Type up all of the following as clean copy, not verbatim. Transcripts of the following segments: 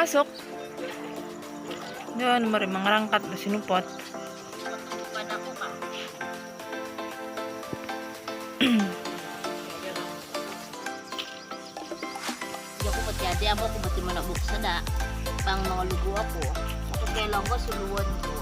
Masuk. Yan, mari mangrangkat na sinupot. Jadi ako kung ba't mo nabuksan na pang mga lugo ako. Ako kailang ko suluan ko.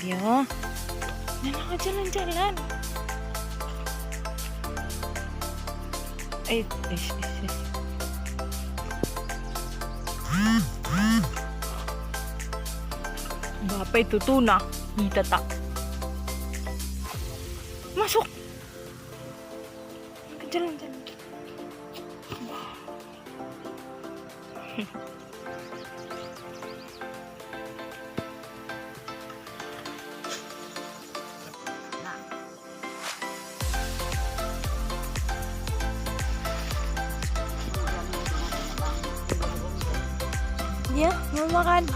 Dia, jangan jalan-jalan. Bapak itu tuna, tak. Masuk. Jalan-jalan. Dia mau makan.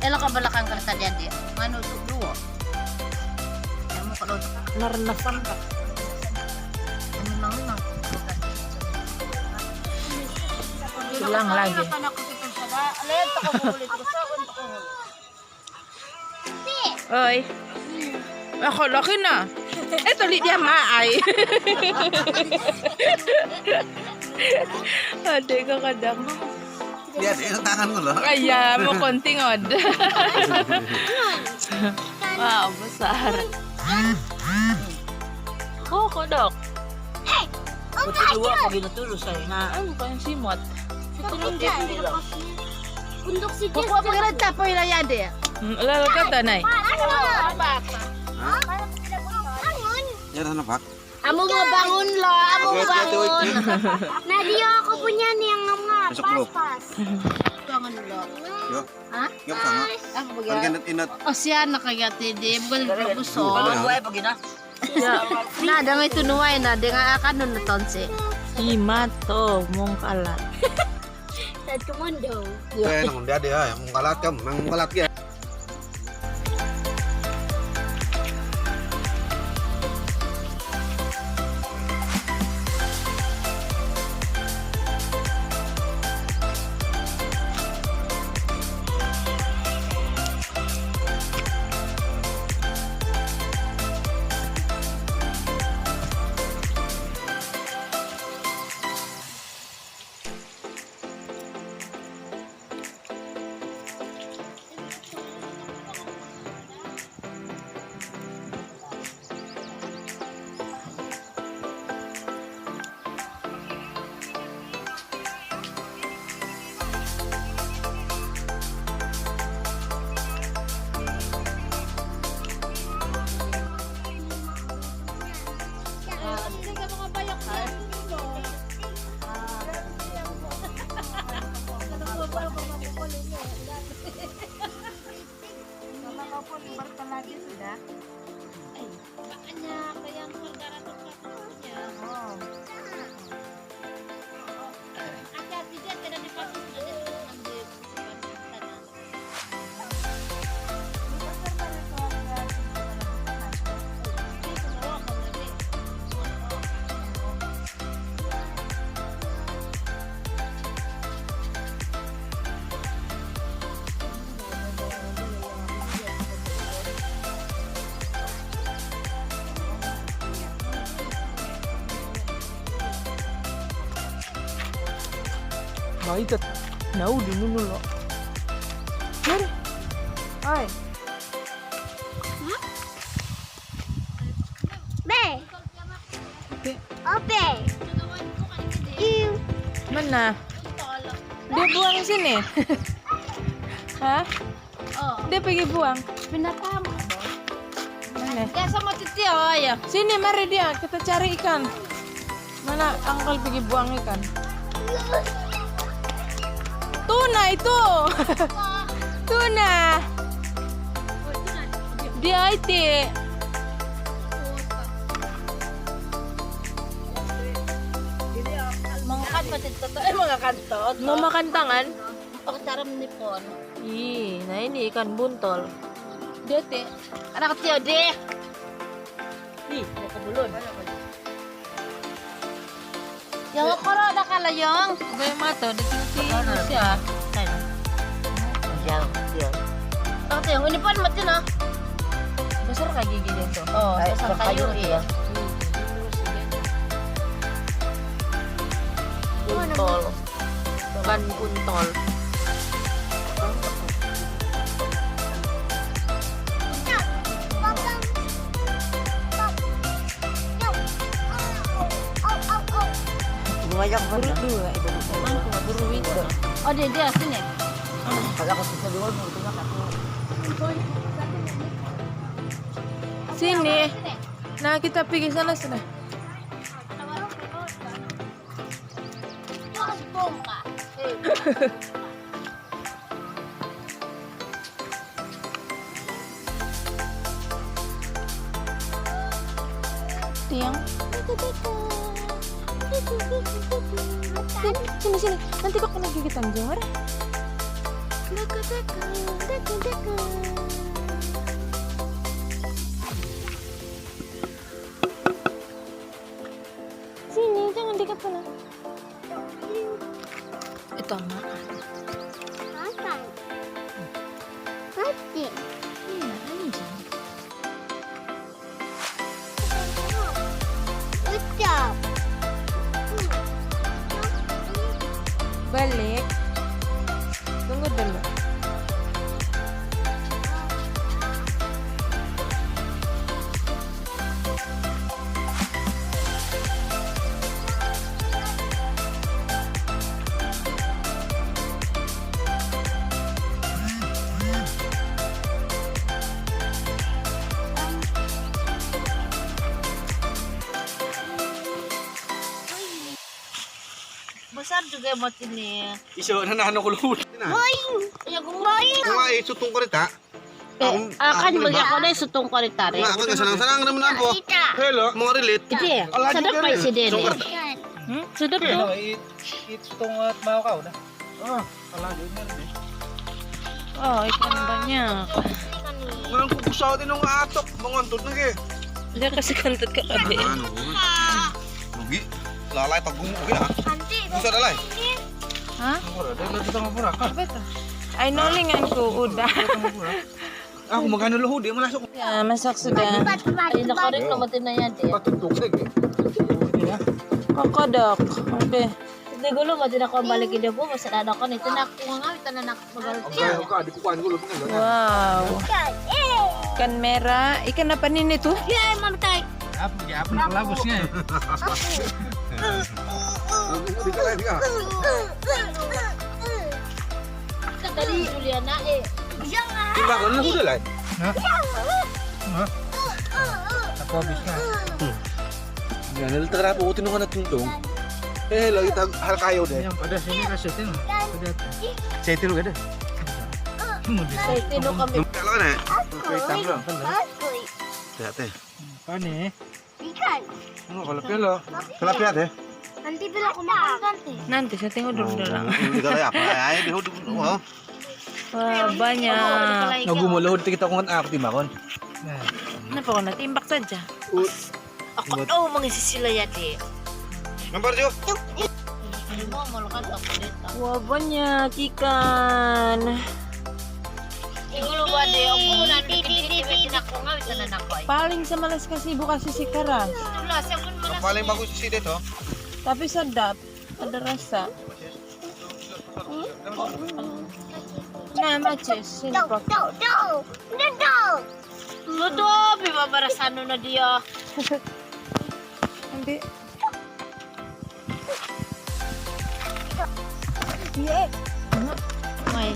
Elo ka balakang ka sa jadi. Mano duwo. Kamu kalau Naranasan ka. Tulang lagi. Oi. Ako laki na. Eto li dia maay. Ade ka kadang. Lihat itu tangan lo. Kaya mo konting od. Wow, besar. Oh, kodok. Betul dua ako ginatulog sa'yo na. Ano kayang simot? Untuk si Jess. Kung pagkaran tapoy na yan eh. Lalo ka tanay. Ya sana Pak. Amo mo bangun lo, amo mo bangun. Nadia ako punya nih yang ngap pas. Bangun lo. Yo. Hah? Yo sana. Ako Kan bagay. kena inat. Oh siya nakagati di bukan buso. Bukan. Na ada ngay tunuay na di nga akan nun tonse. Himato mong kalat. Sad komondo. Eh, nang dia dia yang mengkalat kamu, mengkalat ya. Lagi sudah. Makanya kaya negara tempatnya. Oh. Ada tidak dipasang sudah ambil tanah. Nah, itu. Nah, udah dulu lo. Mari. Hai. Mana? Dia buang sini. Hah? Oh, Dia pergi buang. binatang. Mana? Ya sama Titi ya. Sini mari dia, kita cari ikan. Mana Angkel pergi buang ikan? Tuna itu. Tuna. Dia itu. Mengangkat macam toto, mengangkat tot. Mau makan tangan? Pakai cara menipon. Ih, nah ini ikan buntol. Dia teh, anak kecil deh. Nih, mau ke bulun. Yang kalau ada kalayong. Apa yang mata? Dia tinggi siya. Yang kecil. Anak kecil, ini pun mati nah. Besar kah gigi dia tuh? Oh, besar kayu iya. Buntol. Ikan buntol. Banyak Buru dua itu. Buru itu. Oh, dia sini. Kalau aku susah dulu, mulutnya aku. Sini. Nah, kita pergi sana. Tiang. Sini. Nanti kok kena gigitan jor. Sini, jangan dekat sana. Itu makan. Mati. Iya, anjing. Ucap. Balik. Tunggu dulu. Besar juga buat ini. Iso na ano ko luhod. Ya gumain. Ay, sutong ko rita. Akan bagi ako na sutong ko rin tari. Nga, ako sanang-sanang naman ako. Hello, mga relate. Iti, sadap pa si Dene. Sedap tuh. Itong at mau kau dah. Oh, kalau dunia ni. Oh, ikan banyak. Ngayon ko kusaw din ng atok. Mangontot na ke. Dia kasih kantut ke adik. Ano? Lugi. Lalay pag gumugi na. Gusto na lay. Hah? Murah, dah kita murah kan. Apa itu? Ay, nolinganku udah. Ako magkano luhod, di malasok. Ya, masak sudah. Ay, nakorek naman din na yan. Patutok sige. Kokodok. Oke. Hindi gulo, mati na ko balik ide po. Masarada ko nito na ako nga. Ito na nakapagalit. Ang ka, di ko kuhan ko lupa ngayon. Wow. Ikan merah. Ikan apa nih tuh? Yeah, mamatay. Apa nak labusnya? Di ka lay, di ka. Kadali, Juliana eh. Timba ko na luhod lay. Aku habisnya. Yan, nalitara po ko tinungan na tungtong. Eh, lagi tag hal kayo de. Yang pada sini kasetin. Kudat. Saya tinung ada. Ay, tino kami. Kalau na. Okay, tamblo. Dati. Pane. Ano kalapya lo? Kalapya de. Nanti bila ko makakante. Nanti saya tengok dulu dalam. Hindi ka lay apa. Ay, di ho. Wah, banyak. Nagumulohod kita kung ako timakon. Nah, Kenapa kau nak timbak saja? Ako daw mangisisila yati. Nampak jo. Ano mo, malukan ako dito. Wah, banyak ikan. Igulo ba de, ako na dikit-dikit na ko nga, ito na nako ay. Paling sa malas kasi bukas si keras. Wala, siya pun malas. Paling bagus si dito. Tapi sedap. Ada rasa. Nah, macis. Sini, Pak. Luto, bibabarasano na dia. Ambil. Iya. May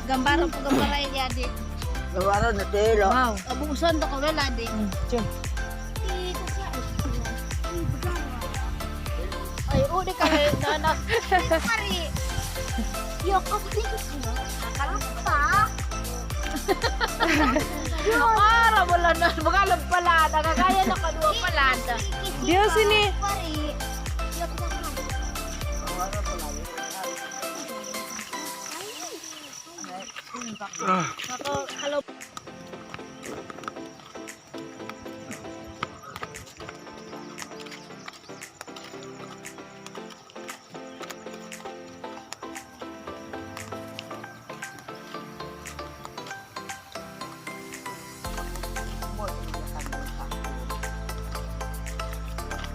gambaran po gambaran ya di. Gawaran na telo. Wow. Abuson to ko wala di. Diyan. Ay, uli ka nanak. Pari. Yo ko pa. Ara wala na magalag pala, nagagaya na kadua pala. Diyan, Sini. Pari. Halo.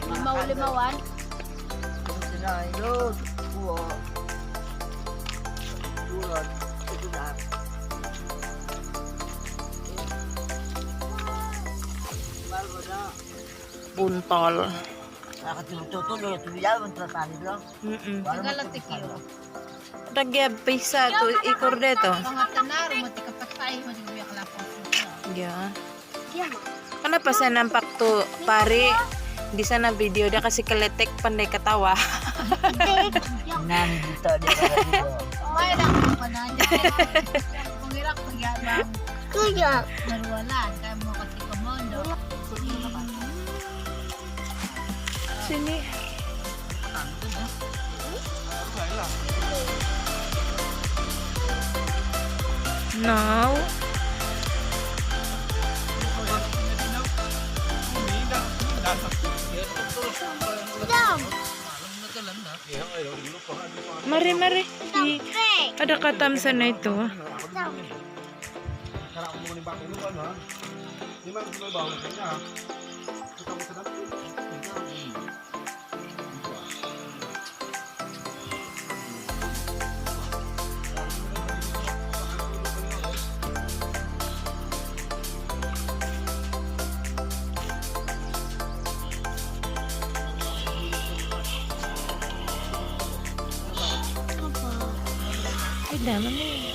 Limaw-limawan. Sinayod. Kuha. Tulad. Kudat. Bago na. Buntol. Nakatulog-tutuloy. Tuloy mo tratanid lang. Galatik yun. Nagyab pisa to ikor deto. Mga tanaro mo tika patay mo di biyak lapo. Yeah. Kana pa sa nampak to pare. Di sana video dia kasi kaletek pandai katawa. Nandito di ba dito. May lang pa na niya. Pangirak pagyabang. Kuya. Narwalan kay mo kasi komondo. Sini. Now. Mari. Ada katam sana itu. Sarap mo ni bakit mo ano? Di man mo ba mo kanya? Kita mo sa Ay, dami na.